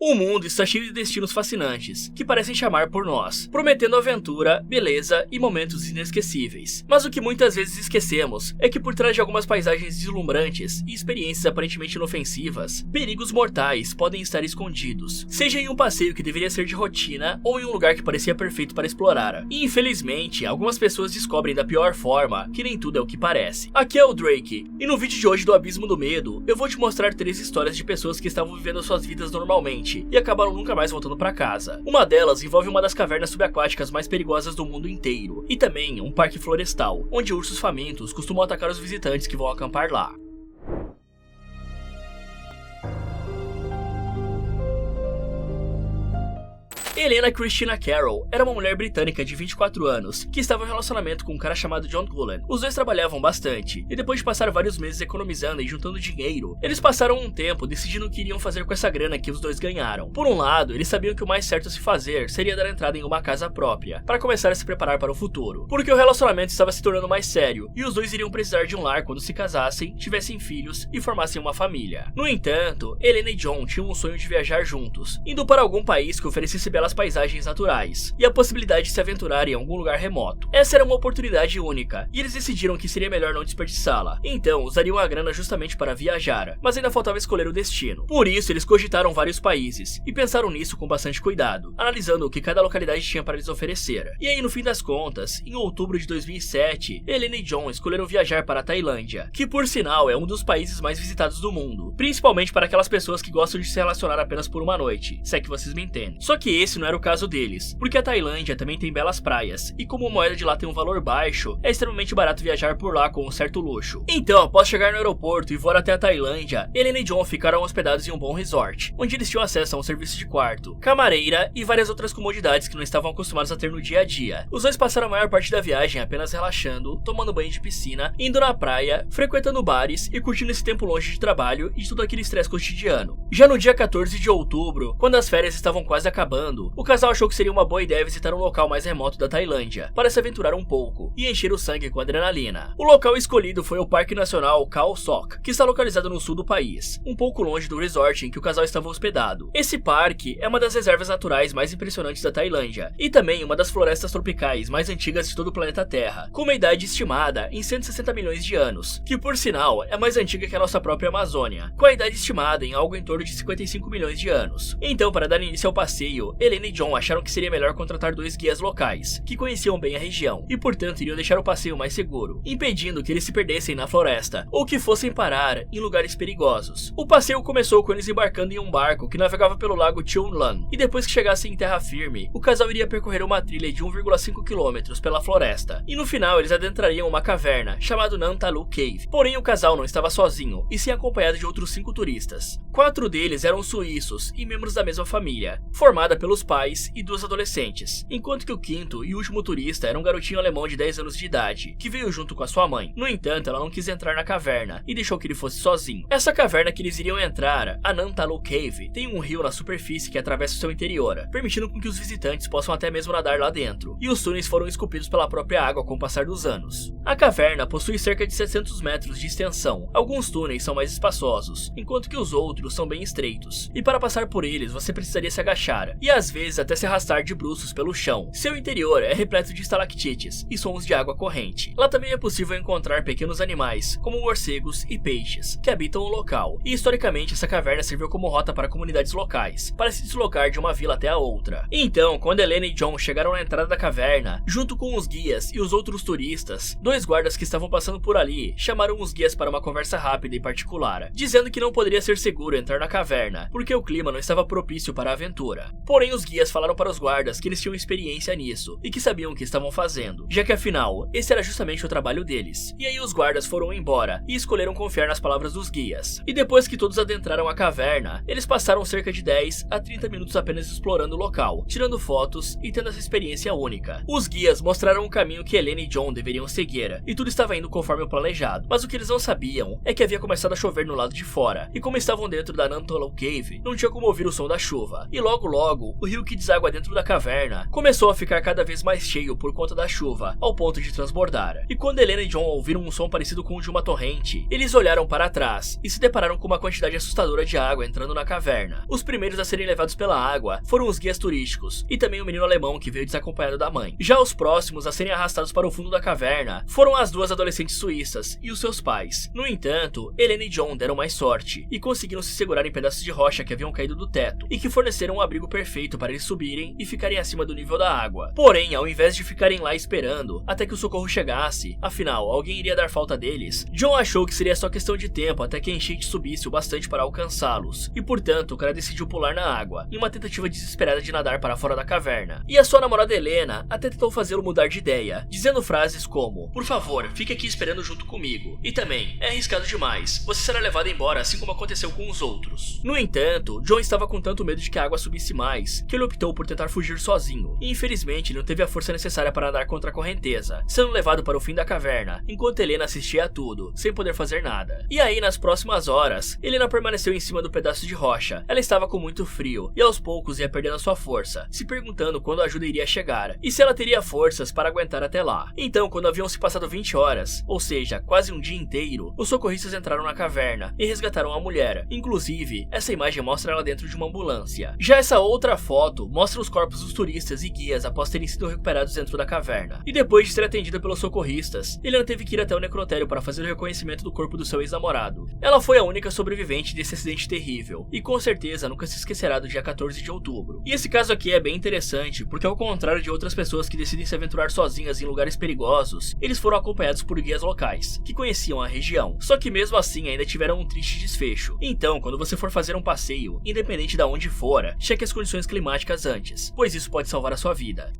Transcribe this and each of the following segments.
O mundo está cheio de destinos fascinantes, que parecem chamar por nós, prometendo aventura, beleza e momentos inesquecíveis. Mas o que muitas vezes esquecemos é que por trás de algumas paisagens deslumbrantes e experiências aparentemente inofensivas, perigos mortais podem estar escondidos, seja em um passeio que deveria ser de rotina ou em um lugar que parecia perfeito para explorar. E infelizmente, algumas pessoas descobrem da pior forma que nem tudo é o que parece. Aqui é o Drake, e no vídeo de hoje do Abismo do Medo, eu vou te mostrar 3 histórias de pessoas que estavam vivendo suas vidas normalmente e acabaram nunca mais voltando para casa. Uma delas envolve uma das cavernas subaquáticas mais perigosas do mundo inteiro, e também um parque florestal, onde ursos famintos costumam atacar os visitantes que vão acampar lá. Helena Christina Carroll era uma mulher britânica de 24 anos, que estava em um relacionamento com um cara chamado John Cullen. Os dois trabalhavam bastante, e depois de passar vários meses economizando e juntando dinheiro, eles passaram um tempo decidindo o que iriam fazer com essa grana que os dois ganharam. Por um lado, eles sabiam que o mais certo a se fazer seria dar entrada em uma casa própria, para começar a se preparar para o futuro, porque o relacionamento estava se tornando mais sério, e os dois iriam precisar de um lar quando se casassem, tivessem filhos e formassem uma família. No entanto, Helena e John tinham um sonho de viajar juntos, indo para algum país que oferecesse belas paisagens naturais e a possibilidade de se aventurar em algum lugar remoto. Essa era uma oportunidade única, e eles decidiram que seria melhor não desperdiçá-la. Então, usariam a grana justamente para viajar, mas ainda faltava escolher o destino. Por isso, eles cogitaram vários países, e pensaram nisso com bastante cuidado, analisando o que cada localidade tinha para lhes oferecer. E aí, no fim das contas, em outubro de 2007, Helena e John escolheram viajar para a Tailândia, que por sinal é um dos países mais visitados do mundo, principalmente para aquelas pessoas que gostam de se relacionar apenas por uma noite, se é que vocês me entendem. Só que esse não era o caso deles, porque a Tailândia também tem belas praias, e como a moeda de lá tem um valor baixo, é extremamente barato viajar por lá com um certo luxo. Então, após chegar no aeroporto e voar até a Tailândia, Helena e John ficaram hospedados em um bom resort, onde eles tinham acesso a um serviço de quarto, camareira e várias outras comodidades que não estavam acostumados a ter no dia a dia. Os dois passaram a maior parte da viagem apenas relaxando, tomando banho de piscina, indo na praia, frequentando bares e curtindo esse tempo longe de trabalho e de todo aquele estresse cotidiano. Já no dia 14 de outubro, quando as férias estavam quase acabando, o casal achou que seria uma boa ideia visitar um local mais remoto da Tailândia, para se aventurar um pouco e encher o sangue com adrenalina. O local escolhido foi o Parque Nacional Khao Sok, que está localizado no sul do país, um pouco longe do resort em que o casal estava hospedado. Esse parque é uma das reservas naturais mais impressionantes da Tailândia, e também uma das florestas tropicais mais antigas de todo o planeta Terra, com uma idade estimada em 160 milhões de anos, que por sinal é mais antiga que a nossa própria Amazônia, com a idade estimada em algo em torno de 55 milhões de anos. Então, para dar início ao passeio, Helena e John acharam que seria melhor contratar 2 guias locais, que conheciam bem a região, e portanto iriam deixar o passeio mais seguro, impedindo que eles se perdessem na floresta, ou que fossem parar em lugares perigosos. O passeio começou com eles embarcando em um barco que navegava pelo lago Chunlan, e depois que chegassem em terra firme, o casal iria percorrer uma trilha de 1,5 km pela floresta, e no final eles adentrariam uma caverna, chamada Nantalu Cave. Porém, o casal não estava sozinho, e sim acompanhado de outros 5 turistas. 4 deles eram suíços e membros da mesma família, formada pelos pais e 2 adolescentes, enquanto que o 5º e último turista era um garotinho alemão de 10 anos de idade, que veio junto com a sua mãe. No entanto, ela não quis entrar na caverna e deixou que ele fosse sozinho. Essa caverna que eles iriam entrar, a Nantalu Cave, tem um rio na superfície que atravessa o seu interior, permitindo com que os visitantes possam até mesmo nadar lá dentro, e os túneis foram esculpidos pela própria água com o passar dos anos. A caverna possui cerca de 700 metros de extensão. Alguns túneis são mais espaçosos, enquanto que os outros são bem estreitos, e para passar por eles você precisaria se agachar, e às vezes até se arrastar de bruços pelo chão. Seu interior é repleto de estalactites e sons de água corrente. Lá também é possível encontrar pequenos animais, como morcegos e peixes, que habitam o local, e historicamente essa caverna serviu como rota para comunidades locais, para se deslocar de uma vila até a outra. Então, quando Helena e John chegaram na entrada da caverna, junto com os guias e os outros turistas, 2 guardas que estavam passando por ali chamaram os guias para uma conversa rápida e particular, dizendo que não poderia ser seguro entrar na caverna, porque o clima não estava propício para a aventura. Porém, os guias falaram para os guardas que eles tinham experiência nisso e que sabiam o que estavam fazendo, já que afinal, esse era justamente o trabalho deles. E aí os guardas foram embora e escolheram confiar nas palavras dos guias. E depois que todos adentraram a caverna, eles passaram cerca de 10 a 30 minutos apenas explorando o local, tirando fotos e tendo essa experiência única. Os guias mostraram o caminho que Helena e John deveriam seguir, e tudo estava indo conforme o planejado. Mas o que eles não sabiam é que havia começado a chover no lado de fora, e como estavam dentro da Nantalu Cave, não tinha como ouvir o som da chuva, e logo o rio que deságua dentro da caverna começou a ficar cada vez mais cheio por conta da chuva, ao ponto de transbordar. E quando Helena e John ouviram um som parecido com o de uma torrente, eles olharam para trás e se depararam com uma quantidade assustadora de água entrando na caverna. Os primeiros a serem levados pela água foram os guias turísticos e também o menino alemão que veio desacompanhado da mãe. Já os próximos a serem arrastados para o fundo da caverna foram as duas adolescentes suíças e os seus pais. No entanto, Helena e John deram mais sorte e conseguiram se segurar em pedaços de rocha que haviam caído do teto e que forneceram um abrigo perfeito para eles subirem e ficarem acima do nível da água. Porém, ao invés de ficarem lá esperando até que o socorro chegasse, afinal, alguém iria dar falta deles, John achou que seria só questão de tempo até que a enchente subisse o bastante para alcançá-los, e portanto o cara decidiu pular na água, em uma tentativa desesperada de nadar para fora da caverna. E a sua namorada Helena até tentou fazê-lo mudar de ideia, dizendo frases como: "Por favor, fique aqui esperando junto comigo. E também, é arriscado demais, você será levado embora assim como aconteceu com os outros." No entanto, John estava com tanto medo de que a água subisse mais, que ele optou por tentar fugir sozinho, e infelizmente ele não teve a força necessária para nadar contra a correnteza, sendo levado para o fim da caverna, enquanto Helena assistia a tudo, sem poder fazer nada. E aí, nas próximas horas, Helena permaneceu em cima do pedaço de rocha. Ela estava com muito frio, e aos poucos ia perdendo a sua força, se perguntando quando a ajuda iria chegar, e se ela teria forças para aguentar até lá. Então, quando haviam se passado 20 horas, ou seja, quase um dia inteiro, os socorristas entraram na caverna e resgataram a mulher. Inclusive, essa imagem mostra ela dentro de uma ambulância. Já essa outra foto mostra os corpos dos turistas e guias após terem sido recuperados dentro da caverna. E depois de ser atendida pelos socorristas, Helena teve que ir até o necrotério para fazer o reconhecimento do corpo do seu ex-namorado. Ela foi a única sobrevivente desse acidente terrível, e com certeza nunca se esquecerá do dia 14 de outubro. E esse caso aqui é bem interessante, porque ao contrário de outras pessoas que decidem se aventurar sozinhas em lugares perigosos, eles foram acompanhados por guias locais, que conheciam a região. Só que mesmo assim ainda tiveram um triste desfecho. Então, quando você for fazer um passeio, independente de onde fora, cheque as condições climáticas antes, pois isso pode salvar a sua vida.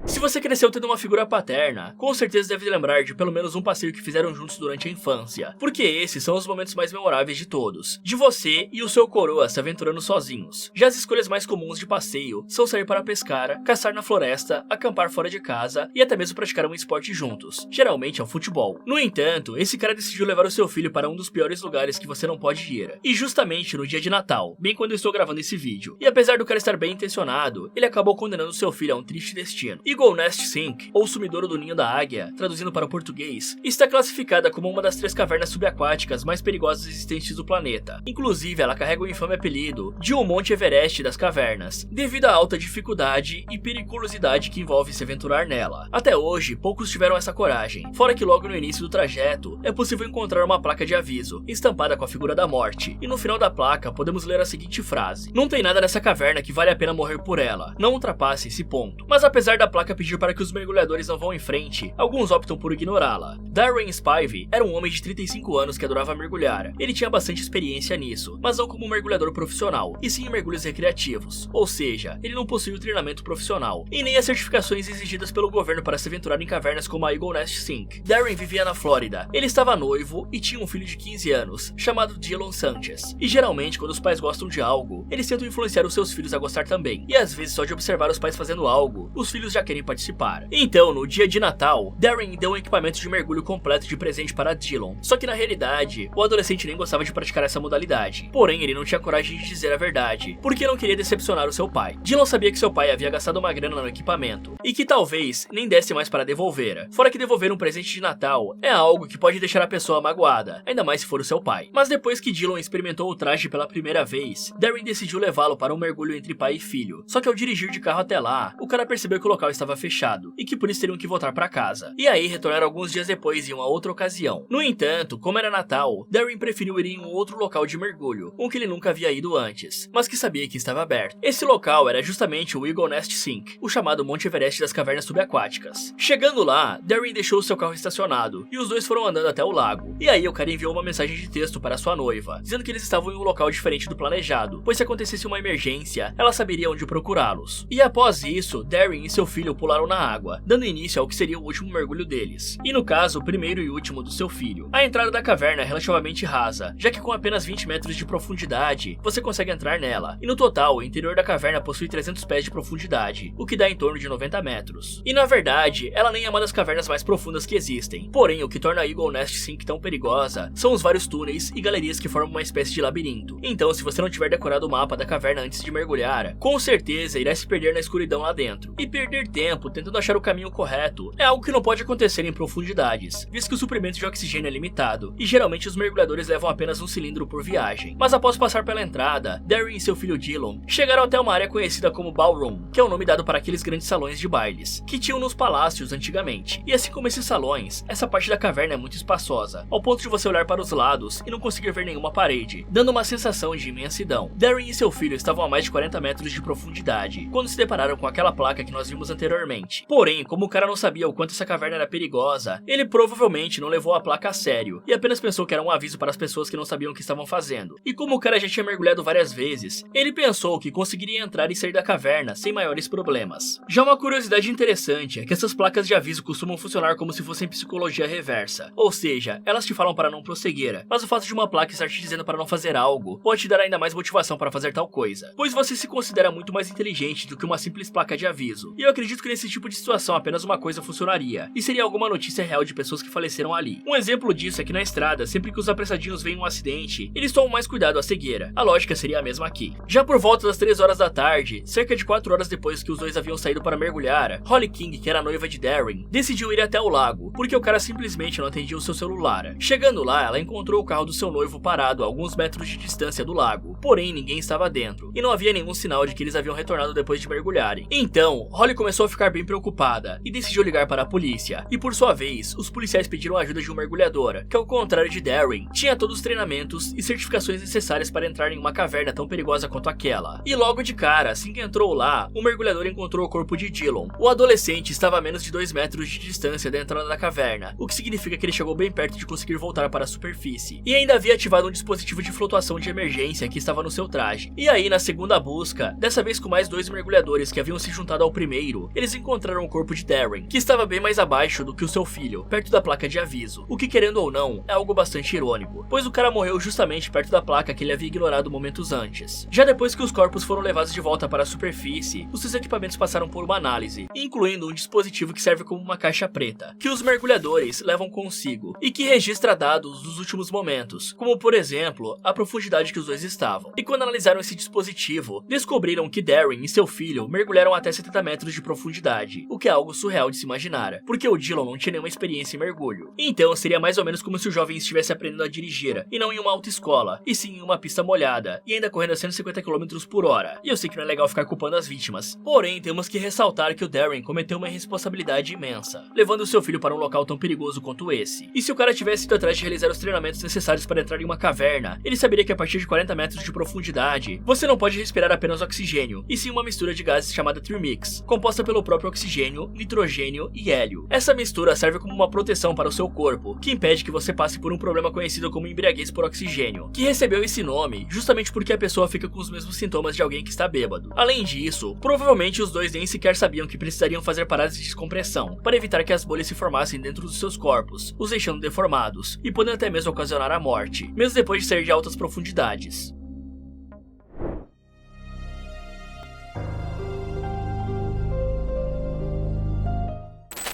Se você cresceu tendo uma figura paterna, com certeza deve lembrar de pelo menos um passeio que fizeram juntos durante a infância, porque esses são os momentos mais memoráveis de todos, de você e o seu coroa se aventurando sozinhos. Já as escolhas mais comuns de passeio são sair para pescar, caçar na floresta, acampar fora de casa e até mesmo praticar um esporte juntos, geralmente é o futebol. No entanto, esse cara decidiu levar o seu filho para um dos piores lugares que você não pode ir, e justamente no dia de Natal, bem quando eu estou gravando esse vídeo. E apesar do cara estar bem intencionado, ele acabou condenando seu filho a um triste destino. Eagle Nest Sink, ou Sumidouro do Ninho da Águia, traduzindo para o português, está classificada como uma das 3 cavernas subaquáticas mais perigosas existentes do planeta. Inclusive, ela carrega o infame apelido de o Monte Everest das cavernas, devido à alta dificuldade e periculosidade que envolve se aventurar nela. Até hoje, poucos tiveram essa coragem, fora que logo no início do trajeto, é possível encontrar uma placa de aviso, estampada com a figura da morte, e no final da placa podemos ler a seguinte frase: "Não tem nada nessa caverna que vale a pena morrer por ela, não ultrapasse esse ponto." Mas apesar da placa pedir para que os mergulhadores não vão em frente, alguns optam por ignorá-la. Darren Spivey era um homem de 35 anos que adorava mergulhar. Ele tinha bastante experiência nisso, mas não como um mergulhador profissional, e sim em mergulhos recreativos, ou seja, ele não possui o treinamento profissional, e nem as certificações exigidas pelo governo para se aventurar em cavernas como a Eagle Nest Sink. Darren vivia na Flórida, ele estava noivo e tinha um filho de 15 anos, chamado Dylan Sanchez, e geralmente quando os pais gostam de algo, eles tentam influenciar os seus filhos a gostar também, e às vezes só de observar os pais fazendo algo, os filhos já querem participar. Então, no dia de Natal, Darren deu um equipamento de mergulho completo de presente para Dylan, só que na realidade, o adolescente nem gostava de praticar essa modalidade, porém ele não tinha coragem de dizer a verdade, porque não queria decepcionar o seu pai. Dylan sabia que seu pai havia gastado uma grana no equipamento, e que talvez nem desse mais para devolver, fora que devolver um presente de Natal é algo que pode deixar a pessoa magoada, ainda mais se for o seu pai. Mas depois que Dylan experimentou o traje pela primeira vez, Darren decidiu levá-lo para um mergulho entre pai e filho, só que ao dirigir de carro até lá, o cara percebeu que o local estava fechado, e que por isso teriam que voltar para casa. E aí retornaram alguns dias depois em uma outra ocasião. No entanto, como era Natal, Darren preferiu ir em um outro local de mergulho, um que ele nunca havia ido antes, mas que sabia que estava aberto. Esse local era justamente o Eagle Nest Sink, o chamado Monte Everest das cavernas subaquáticas. Chegando lá, Darren deixou seu carro estacionado, e os dois foram andando até o lago. E aí o cara enviou uma mensagem de texto para sua noiva, dizendo que eles estavam em um local diferente do planejado, pois se acontecesse uma emergência, ela saberia onde procurá-los. E após isso, Darren e seu filho pularam na água, dando início ao que seria o último mergulho deles. E no caso, o primeiro e último do seu filho. A entrada da caverna é relativamente rasa, já que com apenas 20 metros de profundidade, você consegue entrar nela. E no total, o interior da caverna possui 300 pés de profundidade, o que dá em torno de 90 metros. E na verdade, ela nem é uma das cavernas mais profundas que existem. Porém, o que torna a Eagle Nest Sink tão perigosa são os vários túneis e galerias que formam uma espécie de labirinto. Então, se você não tiver decorado o mapa da caverna antes de mergulhar, com certeza irá se perder na escuridão lá dentro. E perder tempo tentando achar o caminho correto é algo que não pode acontecer em profundidades, visto que o suprimento de oxigênio é limitado, e geralmente os mergulhadores levam apenas um cilindro por viagem. Mas após passar pela entrada, Darren e seu filho Dylan chegaram até uma área conhecida como Ballroom, que é o nome dado para aqueles grandes salões de bailes, que tinham nos palácios antigamente. E assim como esses salões, essa parte da caverna é muito espaçosa, ao ponto de você olhar para os lados e não conseguir ver nenhuma parede, dando uma sensação de imensidão. Darren e seu filho estavam a mais de 40 metros de profundidade, quando se depararam com aquela placa que nós vimos anteriormente. Porém, como o cara não sabia o quanto essa caverna era perigosa, ele provavelmente não levou a placa a sério, e apenas pensou que era um aviso para as pessoas que não sabiam o que estavam fazendo. E como o cara já tinha mergulhado várias vezes, ele pensou que conseguiria entrar e sair da caverna sem maiores problemas. Já uma curiosidade interessante é que essas placas de aviso costumam funcionar como se fossem psicologia reversa, ou seja, elas te falam para não prosseguir, mas o fato de uma placa estar te dizendo para não fazer algo pode te dar ainda mais motivação para fazer tal coisa, pois você se considera muito mais inteligente do que uma simples placa de aviso. E eu acredito que nesse tipo de situação apenas uma coisa funcionaria, e seria alguma notícia real de pessoas que faleceram ali. Um exemplo disso é que na estrada, sempre que os apressadinhos veem um acidente, eles tomam mais cuidado à cegueira. A lógica seria a mesma aqui. Já por volta das 3 horas da tarde, cerca de 4 horas depois que os dois haviam saído para mergulhar, Holly King, que era a noiva de Darren, decidiu ir até o lago, porque o cara simplesmente não atendia o seu celular. Chegando lá, ela encontrou o carro do seu noivo parado a alguns metros de distância do lago, porém ninguém estava dentro, e não havia nenhum sinal de que eles haviam retornado depois de mergulharem. Então, Holly começou a ficar bem preocupada, e decidiu ligar para a polícia, e por sua vez, os policiais pediram a ajuda de um mergulhador, que ao contrário de Darren, tinha todos os treinamentos e certificações necessárias para entrar em uma caverna tão perigosa quanto aquela. E logo de cara, assim que entrou lá, o mergulhador encontrou o corpo de Dylan. O adolescente estava a menos de 2 metros de distância da entrada da caverna, o que significa que ele chegou bem perto de conseguir voltar para a superfície, e ainda havia ativado um dispositivo de flutuação de emergência que estava no seu traje. E aí, na segunda busca, dessa vez com mais 2 mergulhadores que haviam se juntado ao primeiro, eles encontraram o corpo de Darren, que estava bem mais abaixo do que o seu filho, perto da placa de aviso, o que, querendo ou não, é algo bastante irônico, pois o cara morreu justamente perto da placa que ele havia ignorado momentos antes. Já depois que os corpos foram levados de volta para a superfície, os seus equipamentos passaram por uma análise, incluindo um dispositivo que serve como uma caixa preta, que os mergulhadores levam consigo, e que registra dados dos últimos momentos, como por exemplo, a profundidade que os dois estavam. E quando analisaram esse dispositivo, descobriram que Darren e seu filho mergulharam até 70 metros de profundidade, o que é algo surreal de se imaginar, porque o Dylan não tinha nenhuma experiência em mergulho. Então seria mais ou menos como se o jovem estivesse aprendendo a dirigir, e não em uma autoescola, e sim em uma pista molhada, e ainda correndo a 150 km por hora. E eu sei que não é legal ficar culpando as vítimas, porém temos que ressaltar que o Darren cometeu uma irresponsabilidade imensa, levando seu filho para um local tão perigoso quanto esse. E se o cara tivesse ido atrás de realizar os treinamentos necessários para entrar em uma caverna, ele saberia que a partir de 40 metros de profundidade, você não pode respirar apenas oxigênio, e sim uma mistura de gases chamada Trimix, composta pelo próprio oxigênio, nitrogênio e hélio. Essa mistura serve como uma proteção para o seu corpo, que impede que você passe por um problema conhecido como embriaguez por oxigênio, que recebeu esse nome justamente porque a pessoa fica com os mesmos sintomas de alguém que está bêbado. Além disso, provavelmente os dois nem sequer sabiam que precisariam fazer paradas de descompressão, para evitar que as bolhas se formassem dentro dos seus corpos, os deixando deformados, e podendo até mesmo ocasionar a morte, mesmo depois de sair de altas profundidades.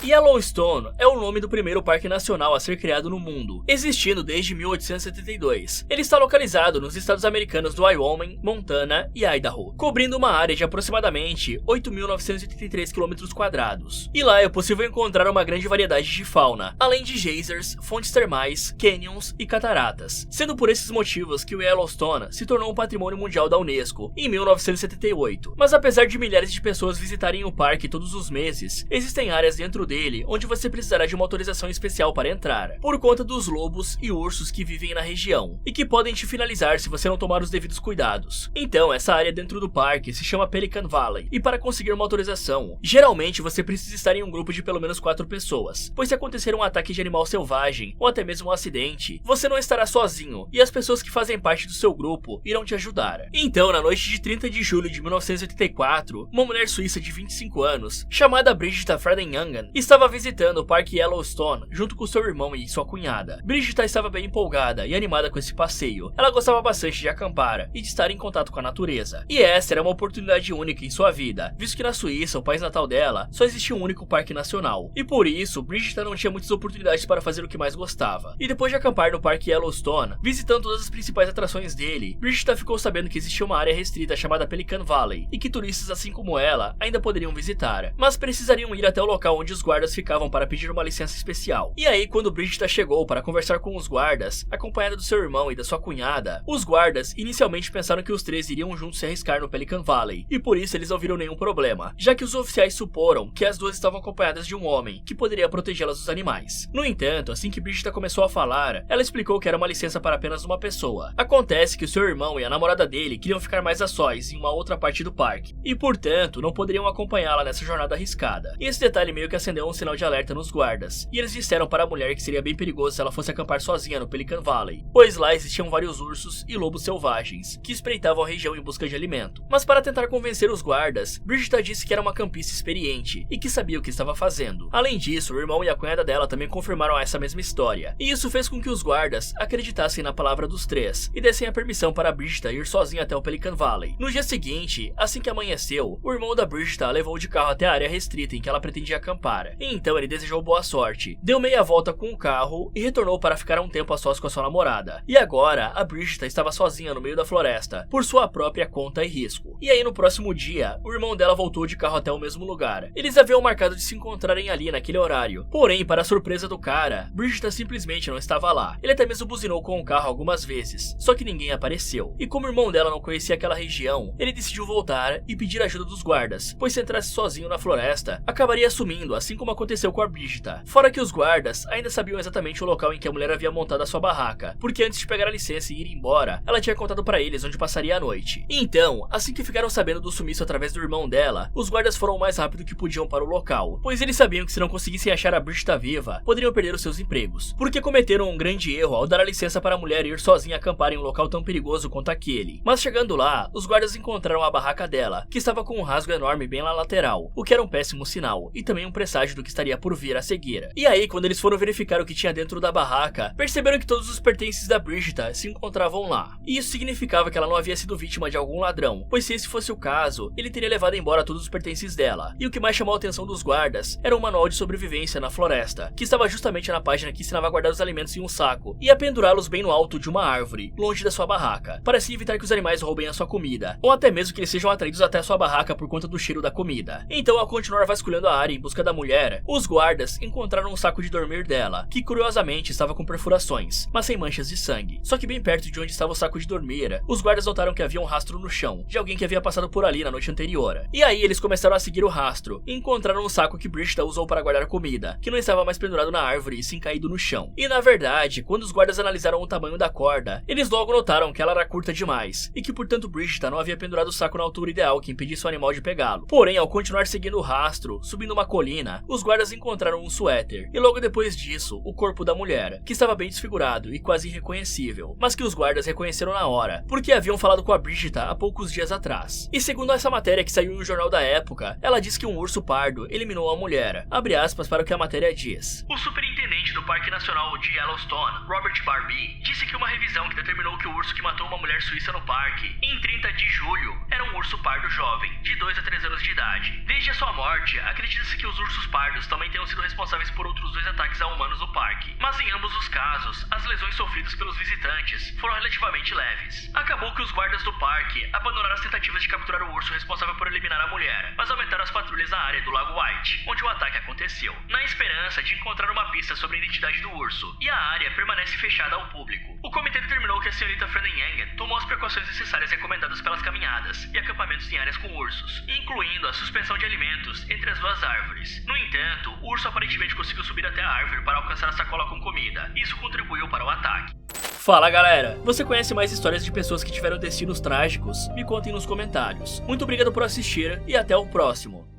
Yellowstone é o nome do primeiro parque nacional a ser criado no mundo, existindo desde 1872. Ele está localizado nos estados americanos do Wyoming, Montana e Idaho, cobrindo uma área de aproximadamente 8.983 km². E lá é possível encontrar uma grande variedade de fauna, além de geysers, fontes termais, canyons e cataratas, sendo por esses motivos que o Yellowstone se tornou um patrimônio mundial da Unesco em 1978. Mas apesar de milhares de pessoas visitarem o parque todos os meses, existem áreas dentro dele dele, onde você precisará de uma autorização especial para entrar, por conta dos lobos e ursos que vivem na região, e que podem te finalizar se você não tomar os devidos cuidados. Então, essa área dentro do parque se chama Pelican Valley, e para conseguir uma autorização, geralmente você precisa estar em um grupo de pelo menos 4 pessoas, pois se acontecer um ataque de animal selvagem, ou até mesmo um acidente, você não estará sozinho, e as pessoas que fazem parte do seu grupo irão te ajudar. Então, na noite de 30 de julho de 1984, uma mulher suíça de 25 anos, chamada Brigitte Friedenhagen, estava visitando o Parque Yellowstone junto com seu irmão e sua cunhada. Brigitte estava bem empolgada e animada com esse passeio. Ela gostava bastante de acampar e de estar em contato com a natureza. E essa era uma oportunidade única em sua vida, visto que na Suíça, o país natal dela, só existia um único parque nacional. E por isso, Brigitte não tinha muitas oportunidades para fazer o que mais gostava. E depois de acampar no Parque Yellowstone, visitando todas as principais atrações dele, Brigitte ficou sabendo que existia uma área restrita chamada Pelican Valley, e que turistas assim como ela ainda poderiam visitar, mas precisariam ir até o local onde os guardas ficavam para pedir uma licença especial. E aí, quando Brigitte chegou para conversar com os guardas, acompanhada do seu irmão e da sua cunhada, os guardas inicialmente pensaram que os três iriam juntos se arriscar no Pelican Valley, e por isso eles não viram nenhum problema, já que os oficiais suporam que as duas estavam acompanhadas de um homem, que poderia protegê-las dos animais. No entanto, assim que Brigitte começou a falar, ela explicou que era uma licença para apenas uma pessoa. Acontece que o seu irmão e a namorada dele queriam ficar mais a sós em uma outra parte do parque, e portanto não poderiam acompanhá-la nessa jornada arriscada. E esse detalhe meio que acendeu um sinal de alerta nos guardas, e eles disseram para a mulher que seria bem perigoso se ela fosse acampar sozinha no Pelican Valley, pois lá existiam vários ursos e lobos selvagens, que espreitavam a região em busca de alimento. Mas para tentar convencer os guardas, Brigitte disse que era uma campista experiente, e que sabia o que estava fazendo. Além disso, o irmão e a cunhada dela também confirmaram essa mesma história, e isso fez com que os guardas acreditassem na palavra dos três, e dessem a permissão para Brigitte ir sozinha até o Pelican Valley. No dia seguinte, assim que amanheceu, o irmão da Brigitte a levou de carro até a área restrita em que ela pretendia acampar, e então ele desejou boa sorte, deu meia volta com o carro e retornou para ficar um tempo a sós com a sua namorada. E agora, a Brigitte estava sozinha no meio da floresta, por sua própria conta e risco. E aí no próximo dia, o irmão dela voltou de carro até o mesmo lugar. Eles haviam marcado de se encontrarem ali naquele horário, porém, para a surpresa do cara, Brigitte simplesmente não estava lá. Ele até mesmo buzinou com o carro algumas vezes, só que ninguém apareceu. E como o irmão dela não conhecia aquela região, ele decidiu voltar e pedir ajuda dos guardas, pois se entrasse sozinho na floresta, acabaria sumindo, assim como aconteceu com a Brigitte. Fora que os guardas ainda sabiam exatamente o local em que a mulher havia montado a sua barraca, porque antes de pegar a licença e ir embora, ela tinha contado para eles onde passaria a noite. Então, assim que ficaram sabendo do sumiço através do irmão dela, os guardas foram o mais rápido que podiam para o local, pois eles sabiam que se não conseguissem achar a Brigitte viva, poderiam perder os seus empregos, porque cometeram um grande erro ao dar a licença para a mulher ir sozinha acampar em um local tão perigoso quanto aquele. Mas chegando lá, os guardas encontraram a barraca dela, que estava com um rasgo enorme bem na lateral, o que era um péssimo sinal, e também um presságio do que estaria por vir a seguir. E aí, quando eles foram verificar o que tinha dentro da barraca, perceberam que todos os pertences da Brigitte se encontravam lá. E isso significava que ela não havia sido vítima de algum ladrão, pois se esse fosse o caso, ele teria levado embora todos os pertences dela. E o que mais chamou a atenção dos guardas era um manual de sobrevivência na floresta, que estava justamente na página que ensinava a guardar os alimentos em um saco e a pendurá-los bem no alto de uma árvore, longe da sua barraca, para assim evitar que os animais roubem a sua comida, ou até mesmo que eles sejam atraídos até a sua barraca por conta do cheiro da comida. Então, ao continuar vasculhando a área em busca da mulher, os guardas encontraram um saco de dormir dela, que curiosamente estava com perfurações, mas sem manchas de sangue. Só que bem perto de onde estava o saco de dormir, os guardas notaram que havia um rastro no chão, de alguém que havia passado por ali na noite anterior. E aí eles começaram a seguir o rastro, e encontraram um saco que Brigitte usou para guardar comida, que não estava mais pendurado na árvore e sim caído no chão. E na verdade, quando os guardas analisaram o tamanho da corda, eles logo notaram que ela era curta demais, e que portanto Brigitte não havia pendurado o saco na altura ideal que impedisse o animal de pegá-lo. Porém, ao continuar seguindo o rastro, subindo uma colina, os guardas encontraram um suéter, e logo depois disso, o corpo da mulher, que estava bem desfigurado e quase irreconhecível, mas que os guardas reconheceram na hora, porque haviam falado com a Brigitte há poucos dias atrás. E segundo essa matéria que saiu no jornal da época, ela diz que um urso pardo eliminou a mulher. Abre aspas para o que a matéria diz. O superintendente do Parque Nacional de Yellowstone, Robert Barbee, disse que uma revisão que determinou que o urso que matou uma mulher suíça no parque, em 30 de julho, era um urso pardo jovem, de 2 a 3 anos de idade. Desde a sua morte, acredita-se que os ursos pardos também tenham sido responsáveis por outros 2 ataques a humanos no parque. Mas em ambos os casos, as lesões sofridas pelos visitantes foram relativamente leves. Acabou que os guardas do parque abandonaram as tentativas de capturar o urso responsável por eliminar a mulher, mas aumentaram as patrulhas na área do Lago White, onde o ataque aconteceu, na esperança de encontrar uma pista sobre a identidade do urso, e a área permanece fechada ao público. O comitê determinou que a senhorita Friedenhagen tomou as precauções necessárias recomendadas pelas caminhadas e acampamentos em áreas com ursos, incluindo a suspensão de alimentos entre as duas árvores. No entanto, o urso aparentemente conseguiu subir até a árvore para alcançar a sacola com comida. Isso contribuiu para o ataque. Fala galera, você conhece mais histórias de pessoas que tiveram destinos trágicos? Me contem nos comentários. Muito obrigado por assistir e até o próximo.